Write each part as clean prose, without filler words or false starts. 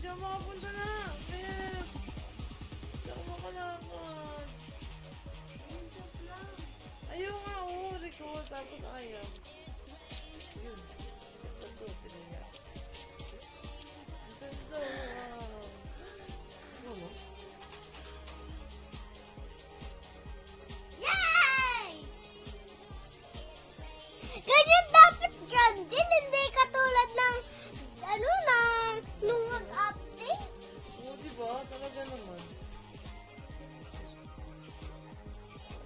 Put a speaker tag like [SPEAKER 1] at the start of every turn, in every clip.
[SPEAKER 1] ako makapunta na. Beb. Hindi ako makalakad. Ayaw nga, oo. Record. Tapos ayaw. Yun. Ito, pinaya. Ang ganda, wow. Ano mo?
[SPEAKER 2] Yay! Ganyan dapat dyan, Dil. Hindi katulad ng, nung mag-update.
[SPEAKER 1] Oo, diba? Talaga naman.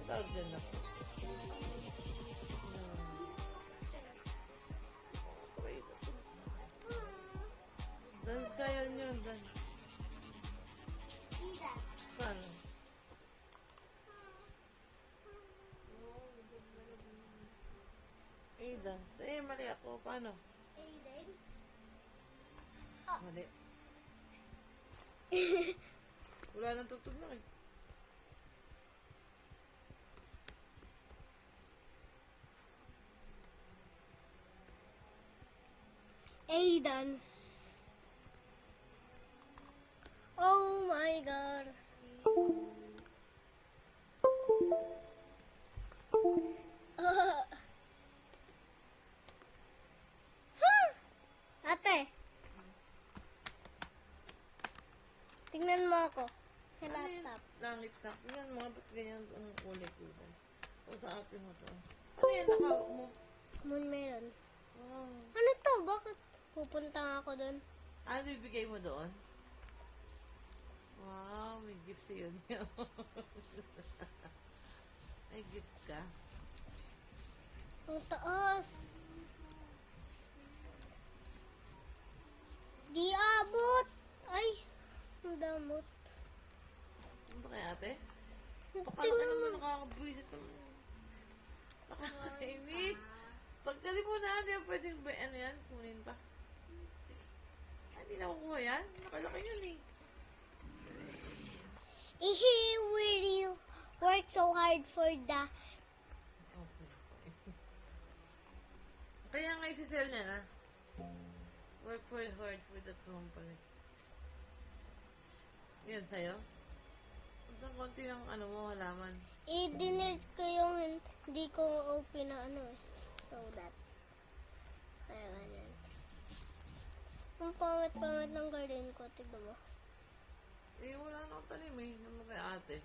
[SPEAKER 1] Tawag din ako. Dance kaya nyo, dance. Paano? Dance. Mali ako. Paano? Mali. Wala nang tugtog na eh.
[SPEAKER 2] Aidance. Oh my God. Ate. Tingnan mo ako sa laptop.
[SPEAKER 1] Langit na. Yan mga ba't ganyan ang kulay ko. O sa akin mo to. Ano yan nakawak mo?
[SPEAKER 2] Moon meron.
[SPEAKER 1] Wow.
[SPEAKER 2] Ano to? Bakit pupunta nga ako doon?
[SPEAKER 1] Ano ibigay mo doon? Wow, may gift yun. May gift ka?
[SPEAKER 2] Ang taas. Di abot. Ay, ang damot.
[SPEAKER 1] Ano ba kaya ate? Baka ka naman nakakabuisit naman. Nakakainis. Pagkali mo na, di ba pwedeng ba, ano yan, kunin pa? Hindi na kukuha yan. Nakalaki yun eh.
[SPEAKER 2] He will work so hard for the...
[SPEAKER 1] Okay. Kaya nga isi-sell niya na. Work for hard for that company. Yan sa'yo? Ang konti ng ano mo, halaman.
[SPEAKER 2] I-delete ko yung hindi ko open na ano eh. So that. Kaya ganyan. Ang pangit-pangit ng garden ko, tignan mo.
[SPEAKER 1] Wala na akong tanim eh. Naman kay ate.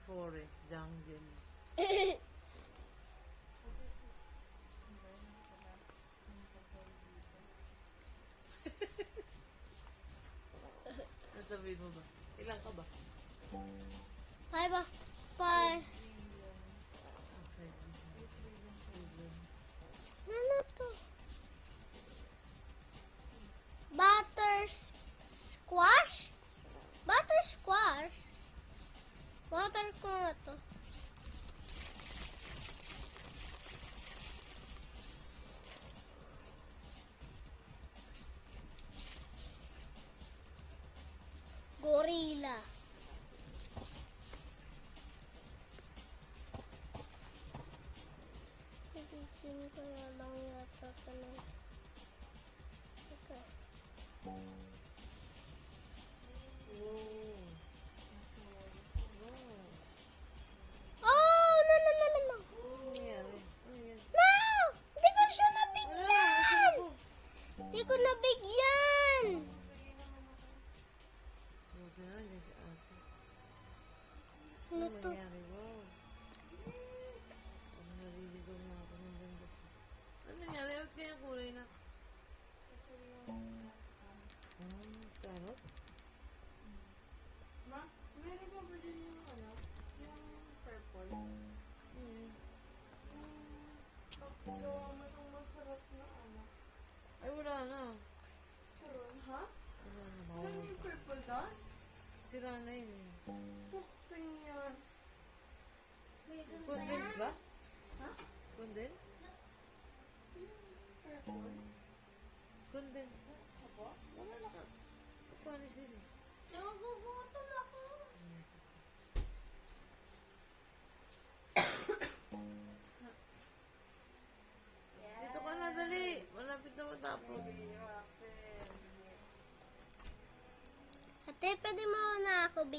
[SPEAKER 1] Forest, jungle. Nasabihin mo ba? Ilan ka ba?
[SPEAKER 2] Bye ba? Bye.
[SPEAKER 1] Okay.
[SPEAKER 2] Ano to? Squash? Buttersquash? Water ko nga to. Gorilla. Ipisin ko na lang yata ito na. Okay. Oh, no.
[SPEAKER 1] Ano nangyari? Ano yan?
[SPEAKER 2] No! Hindi ko siya
[SPEAKER 1] Wala,
[SPEAKER 2] nabigyan!
[SPEAKER 1] ako.
[SPEAKER 2] Hindi ko nabigyan!
[SPEAKER 1] Buti na, yan si ate.
[SPEAKER 2] Ano
[SPEAKER 1] Ano
[SPEAKER 2] to?
[SPEAKER 1] nangyari? Wow. Ang naliligaw na ako ng ganda siya. Ano nangyari? Ba't kaya kulay na? Carrot?
[SPEAKER 3] Ma, meron ba ba dyan yung ano? Yung purple? Gawa mo itong masarap na ano?
[SPEAKER 1] Ay, wala na.
[SPEAKER 3] Saron, ha?
[SPEAKER 1] Wala na.
[SPEAKER 3] Ano
[SPEAKER 1] Bawal
[SPEAKER 3] yung
[SPEAKER 1] pa.
[SPEAKER 3] purple doon?
[SPEAKER 1] Sira na yun eh.
[SPEAKER 3] Pukting yan.
[SPEAKER 1] Condense ba?
[SPEAKER 3] Ha?
[SPEAKER 1] Condense?
[SPEAKER 3] Purple?
[SPEAKER 1] Condense ba?
[SPEAKER 3] Ako?
[SPEAKER 1] Wala na ka. Paano sila?
[SPEAKER 2] Nagugutom ako.
[SPEAKER 1] Dito ka na, dali. Malapit na matapos.
[SPEAKER 2] Te, pwede mo na ako bigyan.